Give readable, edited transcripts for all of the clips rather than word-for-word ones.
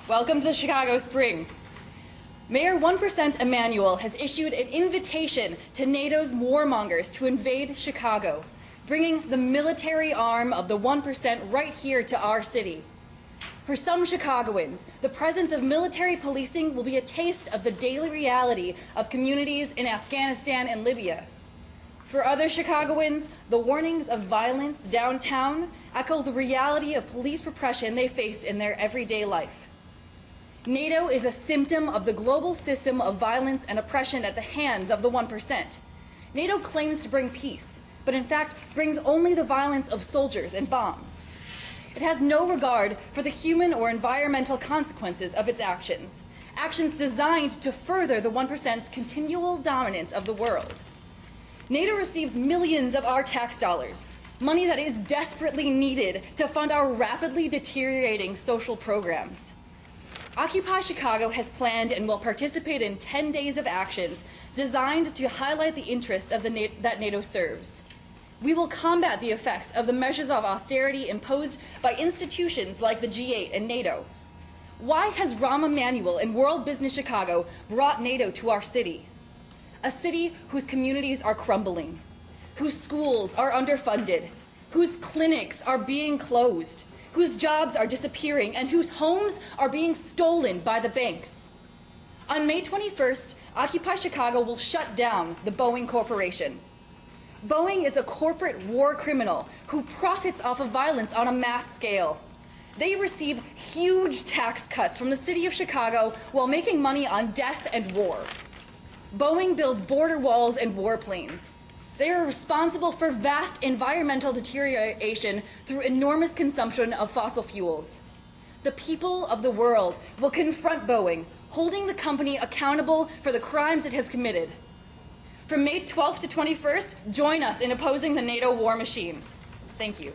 Welcome to the Chicago Spring. Mayor 1% Emanuel has issued an invitation to NATO's warmongers to invade Chicago, bringing the military arm of the 1% right here to our city. For some Chicagoans, the presence of military policing will be a taste of the daily reality of communities in Afghanistan and Libya. For other Chicagoans, the warnings of violence downtown echo the reality of police repression they face in their everyday life. NATO is a symptom of the global system of violence and oppression at the hands of the 1%. NATO claims to bring peace, but in fact brings only the violence of soldiers and bombs. It has no regard for the human or environmental consequences of its actions, actions designed to further the 1%'s continual dominance of the world. NATO receives millions of our tax dollars, money that is desperately needed to fund our rapidly deteriorating social programs. Occupy Chicago has planned and will participate in 10 days of actions designed to highlight the interest of that NATO serves. We will combat the effects of the measures of austerity imposed by institutions like the G8 and NATO. Why has Rahm Emanuel and World Business Chicago brought NATO to our city? A city whose communities are crumbling, whose schools are underfunded, whose clinics are being closed, whose jobs are disappearing, and whose homes are being stolen by the banks. On May 21st, Occupy Chicago will shut down the Boeing Corporation. Boeing is a corporate war criminal who profits off of violence on a mass scale. They receive huge tax cuts from the city of Chicago while making money on death and war. Boeing builds border walls and warplanes. They are responsible for vast environmental deterioration through enormous consumption of fossil fuels. The people of the world will confront Boeing, holding the company accountable for the crimes it has committed. From May 12th to 21st, join us in opposing the NATO war machine. Thank you.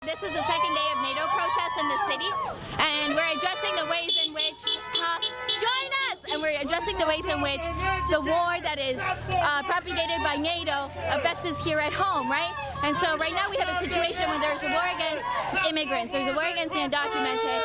This is the second day of NATO protests in the city, and we're addressing the ways in which, join us! And we're addressing the ways in which the war that is propagated by NATO affects us here at home, right? And so right now we have a situation where there's a war against immigrants, there's a war against the undocumented,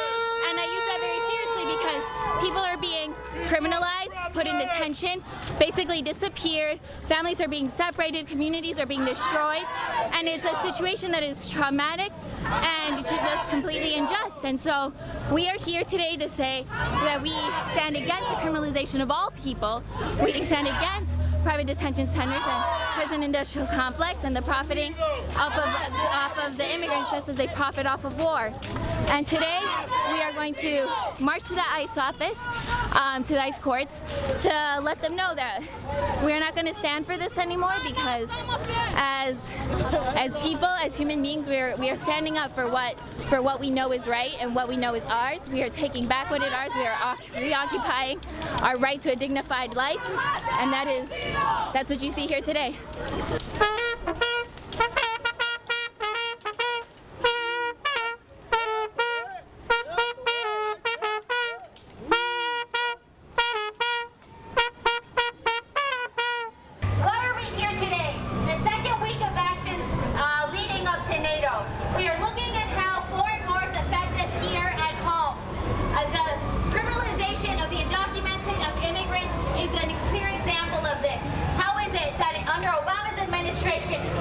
and I use that very seriously because people are being criminalized, put in detention, basically disappeared, families are being separated, communities are being destroyed, and it's a situation that is traumatic and just completely unjust. And so we are here today to say that we stand against the criminalization of all people. We stand against private detention centers and prison industrial complex and the profiting off of the immigrants just as they profit off of war. And today we are going to march to the ICE office, to the ICE courts, to let them know that we're not going to stand for this anymore, because as people, as human beings, we are standing up for what we know is right and what we know is ours. We are taking back what is ours. We are reoccupying our right to a dignified life, and that's what you see here today.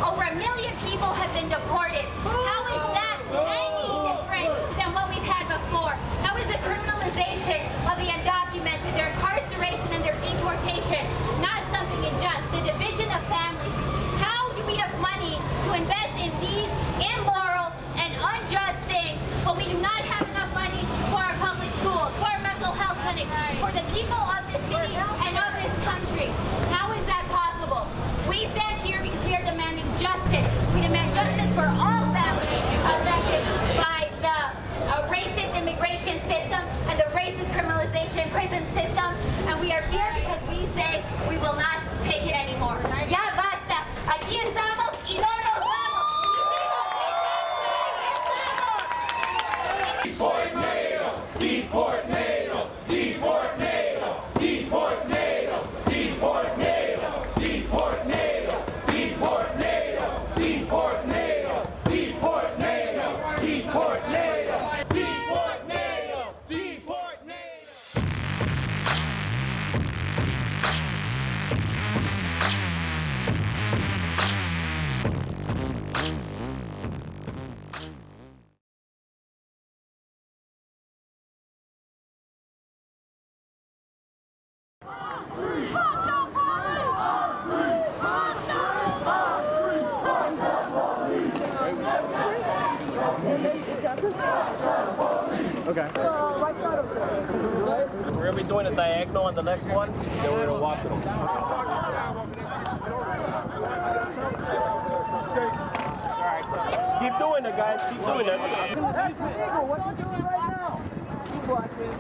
Over 1 million people have been deported. How is that any different than what we've had before? How is the criminalization of the undocumented, their incarceration and their deportation, not something unjust? The division of families. How do we have money to invest in these immoral and unjust things, but we do not have enough money for our public schools, for our mental health clinics, for the people of this city and of this country? How is that possible? We stand here because we are demanding justice. We demand justice for all families affected by the racist immigration system and the racist criminalization prison system. And we are here because we say we will not take it anymore. Ya basta. Aquí estamos y no nos vamos. Deport NATO! Deport NATO! Deport NATO! Deport NATO! Deport NATO! Deport NATO! Okay. We're going to be doing a diagonal on the next one, then we're going to walk them. Keep doing it, guys. Keep doing it. What are you doing right now? Keep watching.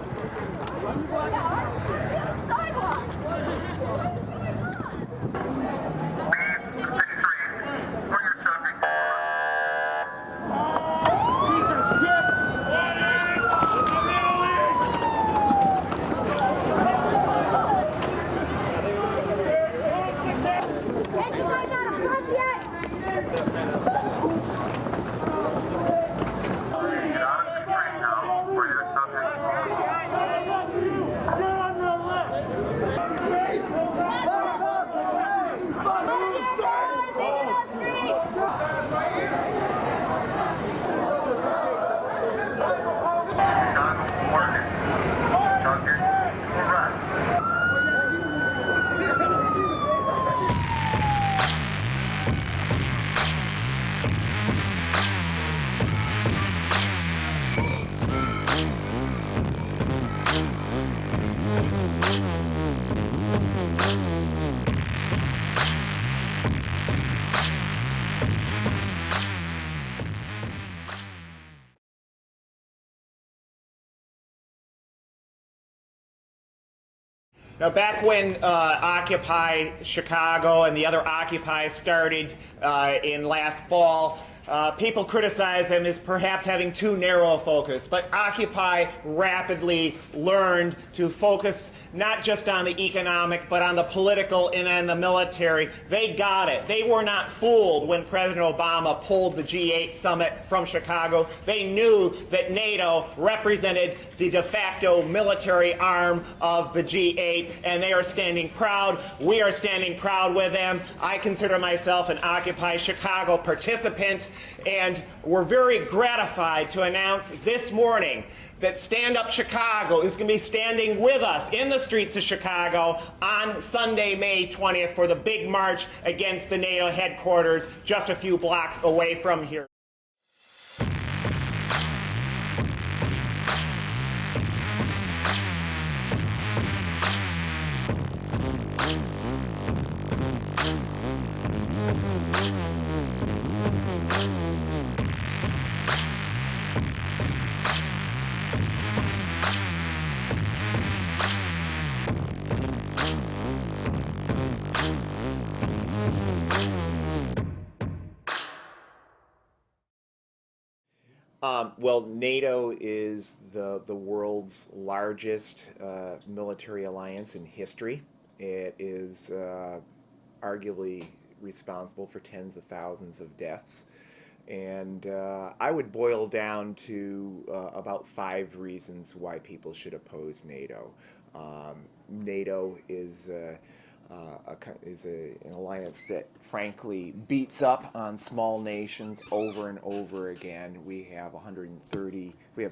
Now, back when Occupy Chicago and the other Occupy started in last fall, people criticized them as perhaps having too narrow a focus. But Occupy rapidly learned to focus not just on the economic, but on the political and on the military. They got it. They were not fooled when President Obama pulled the G8 summit from Chicago. They knew that NATO represented the de facto military arm of the G8, and they are standing proud. We are standing proud with them. I consider myself an Occupy Chicago participant, and we're very gratified to announce this morning that Stand Up Chicago is going to be standing with us in the streets of Chicago on Sunday, May 20th for the big march against the NATO headquarters just a few blocks away from here. Well, NATO is the world's largest military alliance in history. It is arguably responsible for tens of thousands of deaths. And I would boil down to about 5 reasons why people should oppose NATO. NATO is an alliance that frankly beats up on small nations over and over again. We have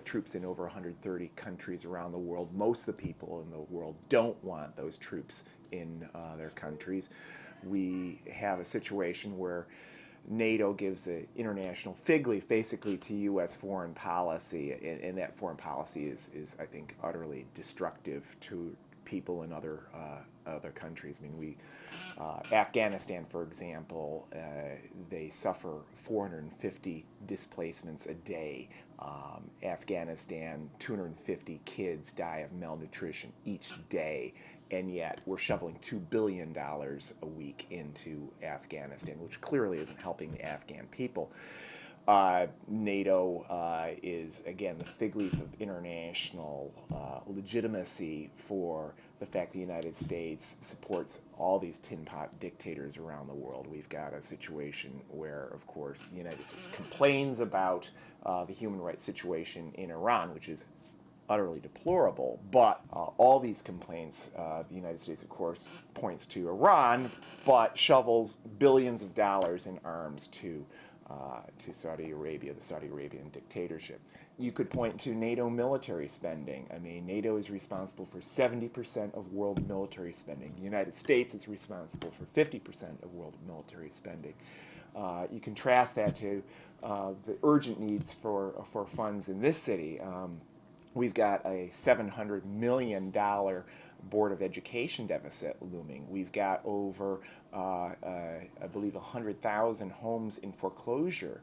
troops in over 130 countries around the world. Most of the people in the world don't want those troops in their countries. We have a situation where NATO gives the international fig leaf basically to U.S. foreign policy, and that foreign policy is I think, utterly destructive to people in other countries. I mean, Afghanistan, for example, they suffer 450 displacements a day. Afghanistan, 250 kids die of malnutrition each day, and yet we're shoveling $2 billion a week into Afghanistan, which clearly isn't helping the Afghan people. NATO is, again, the fig leaf of international legitimacy for the fact the United States supports all these tin pot dictators around the world. We've got a situation where, of course, the United States complains about the human rights situation in Iran, which is utterly deplorable, but all these complaints, the United States, of course, points to Iran, but shovels billions of dollars in arms to Saudi Arabia, the Saudi Arabian dictatorship. You could point to NATO military spending. I mean, NATO is responsible for 70% of world military spending. The United States is responsible for 50% of world military spending. You contrast that to the urgent needs for funds in this city. We've got a $700 million Board of Education deficit looming. We've got over, I believe, 100,000 homes in foreclosure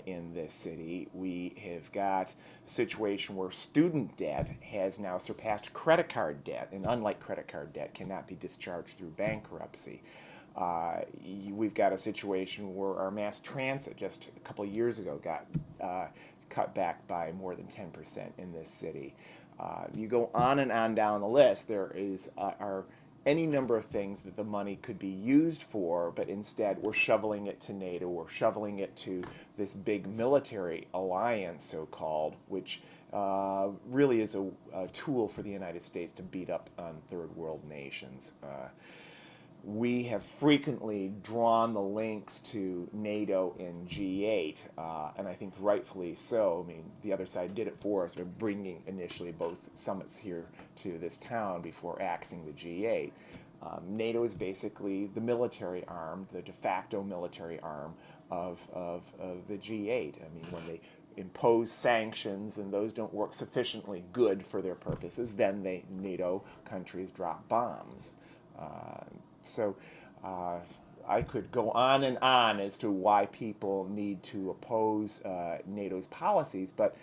in this city. We have got a situation where student debt has now surpassed credit card debt, and unlike credit card debt, cannot be discharged through bankruptcy. We've got a situation where our mass transit just a couple of years ago got cut back by more than 10% in this city. You go on and on down the list, there are any number of things that the money could be used for, but instead we're shoveling it to NATO, we're shoveling it to this big military alliance, so-called, which really is a tool for the United States to beat up on third world nations. We have frequently drawn the links to NATO and G8, and I think rightfully so. I mean, the other side did it for us by bringing initially both summits here to this town before axing the G8. NATO is basically the military arm, the de facto military arm of the G8. I mean, when they impose sanctions and those don't work sufficiently good for their purposes, then NATO countries drop bombs. So I could go on and on as to why people need to oppose NATO's policies, but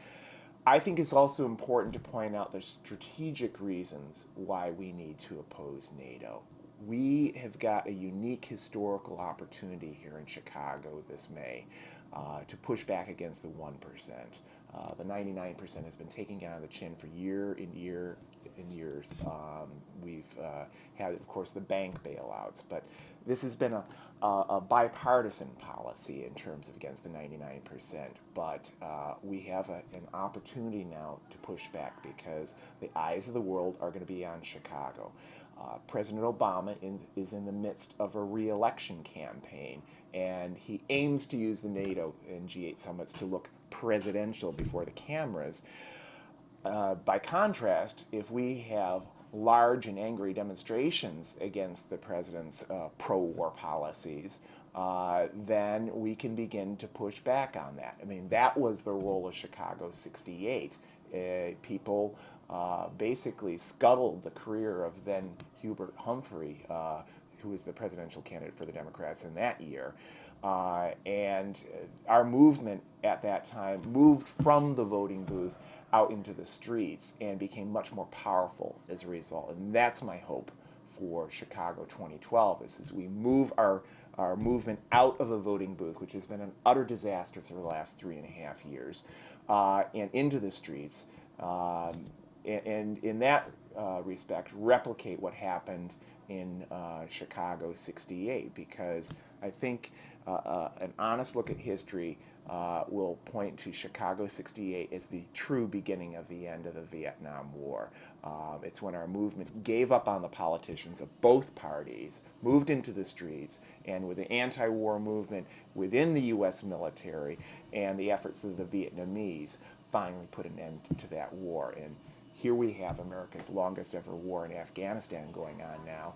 I think it's also important to point out the strategic reasons why we need to oppose NATO. We have got a unique historical opportunity here in Chicago this May to push back against the 1%. The 99% has been taking it on the chin for year in year in years. We've had, of course, the bank bailouts, but this has been a bipartisan policy in terms of against the 99%. But we have an opportunity now to push back because the eyes of the world are going to be on Chicago. President Obama is in the midst of a re-election campaign, and he aims to use the NATO and G8 summits to look presidential before the cameras. By contrast, if we have large and angry demonstrations against the president's pro-war policies, then we can begin to push back on that. I mean, that was the role of Chicago '68. People basically scuttled the career of then Hubert Humphrey, who was the presidential candidate for the Democrats in that year. And our movement at that time moved from the voting booth out into the streets and became much more powerful as a result. And that's my hope for Chicago 2012, is we move our movement out of the voting booth, which has been an utter disaster for the last 3.5 years, and into the streets. And in that respect, replicate what happened in Chicago '68, because I think an honest look at history will point to Chicago '68 as the true beginning of the end of the Vietnam War. It's when our movement gave up on the politicians of both parties, moved into the streets, and with the anti-war movement within the U.S. military and the efforts of the Vietnamese, finally put an end to that war. And here we have America's longest ever war in Afghanistan going on now.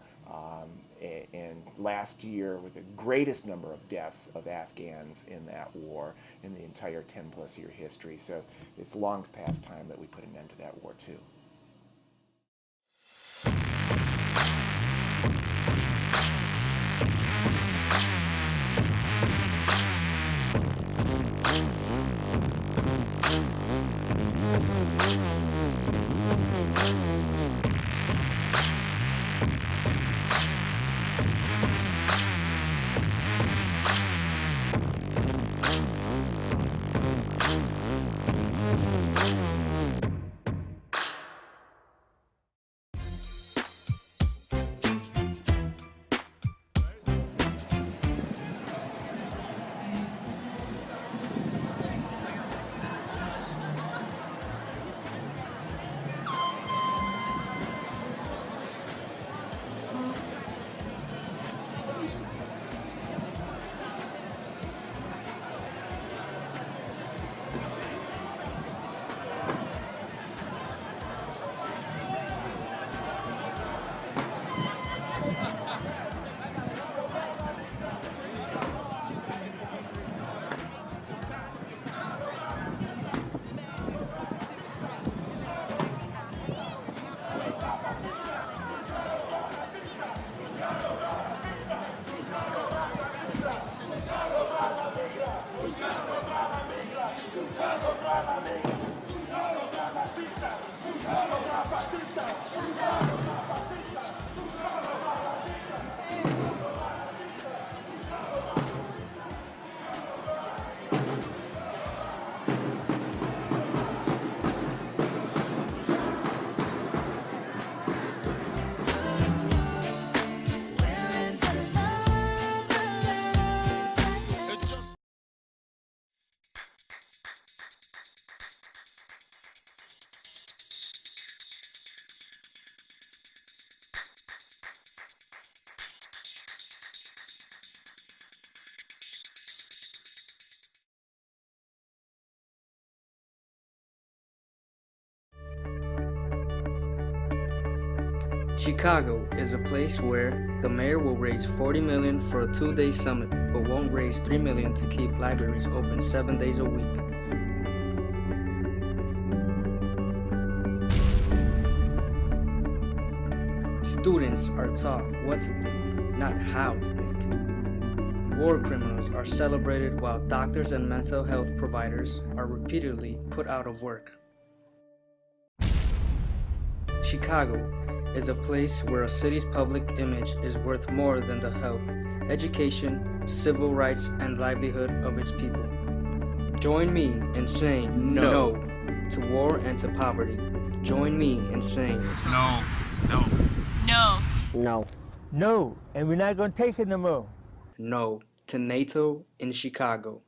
And last year, with the greatest number of deaths of Afghans in that war in the entire 10+ year history. So it's long past time that we put an end to that war too. Chicago is a place where the mayor will raise $40 million for a 2-day summit, but won't raise $3 million to keep libraries open 7 days a week. Students are taught what to think, not how to think. War criminals are celebrated while doctors and mental health providers are repeatedly put out of work. Chicago is a place where a city's public image is worth more than the health, education, civil rights, and livelihood of its people. Join me in saying no to war and to poverty. Join me in saying no. No, and we're not going to take it no more. no to NATO in Chicago.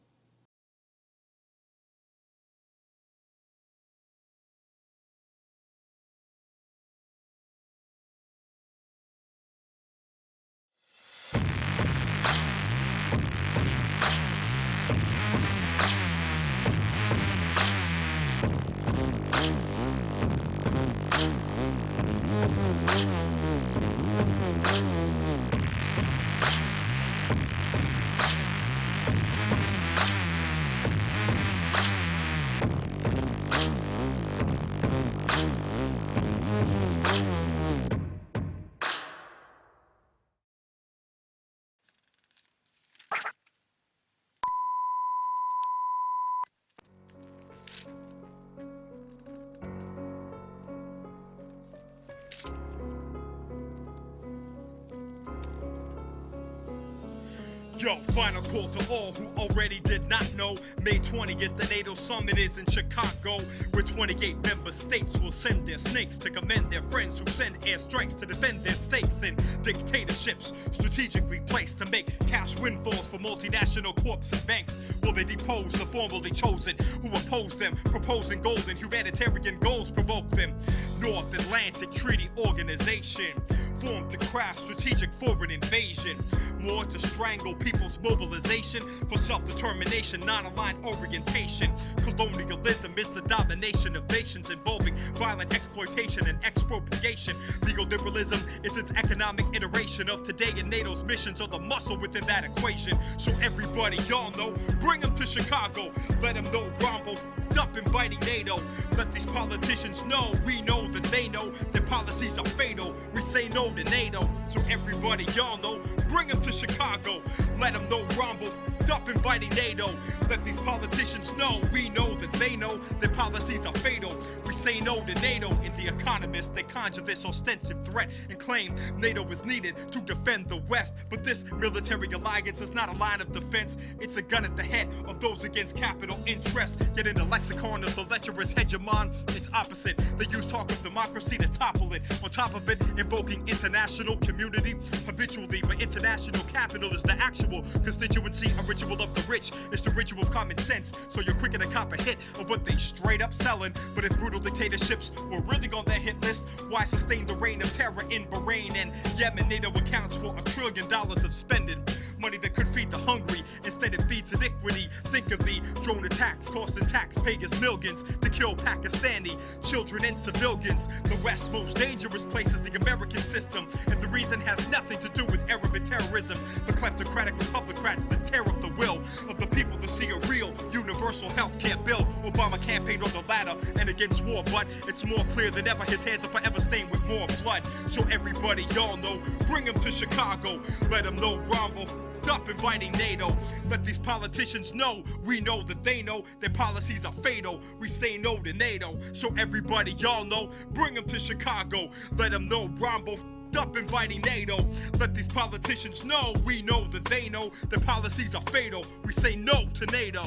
Yo, final call to all who already did not know. May 20th, the NATO Summit is in Chicago, where 28 member states will send their snakes to commend their friends who send airstrikes to defend their stakes in dictatorships strategically placed to make cash windfalls for multinational corps and banks. Will they depose the formerly chosen who oppose them, proposing golden humanitarian goals provoke them? North Atlantic Treaty Organization, formed to craft strategic foreign invasion, more to strangle people's mobilization for self-determination, non-aligned orientation. Colonialism is the domination of nations involving violent exploitation and expropriation. Legal liberalism is its economic iteration of today, and NATO's missions are the muscle within that equation. So everybody, y'all know, bring them to Chicago. Let them know Rombo up inviting NATO. Let these politicians know, we know that they know their policies are fatal. We say no to NATO. So everybody, y'all know, bring them to Chicago. Let them know Rombo up inviting NATO. Let these politicians know, we know that they know their policies are fatal. We say no to NATO. In The Economist, they conjure this ostensive threat and claim NATO is needed to defend the West. But this military alliance is not a line of defense. It's a gun at the head of those against capital interests. Yet in the lexicon of the lecherous hegemon, it's opposite. They use talk of democracy to topple it. On top of it, invoking international community habitually. But international capital is the actual constituency. A ritual of the rich is the ritual of common sense. So you're quicker to cop a hit of what they straight up selling. But if brutal dictatorships were really on their hit list, why sustain the reign of terror in Bahrain and Yemen? NATO accounts for $1 trillion of spending. Money that could feed the hungry, instead it feeds iniquity. Think of the drone attacks costing taxpayers millions to kill Pakistani children and civilians. The West's most dangerous place is the American system, and the reason has nothing to do with Arab terrorism, but kleptocratic republicrats that tear up the will of the people to see a real universal health care bill. Obama campaigned on the latter and against war, but it's more clear than ever his hands are forever stained with more blood. So everybody, y'all know, bring them to Chicago. Let them know Rombo up inviting NATO. Let these politicians know, we know that they know their policies are fatal. We say no to NATO. So everybody, y'all know, bring them to Chicago. Let them know Rombo up inviting NATO. Let these politicians know, we know that they know their policies are fatal. We say no to NATO.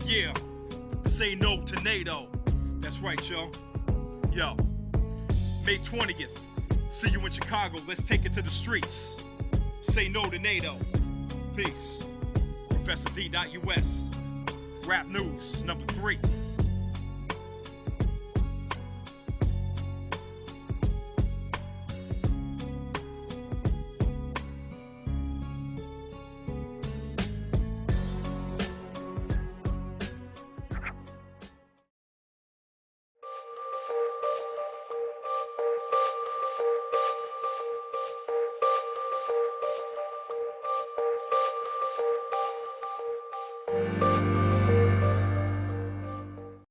Yeah, say no to NATO. That's right, y'all. Yo, May 20th, see you in Chicago. Let's take it to the streets. Say no to NATO. Peace. ProfessorD.US. Rap News, number 3.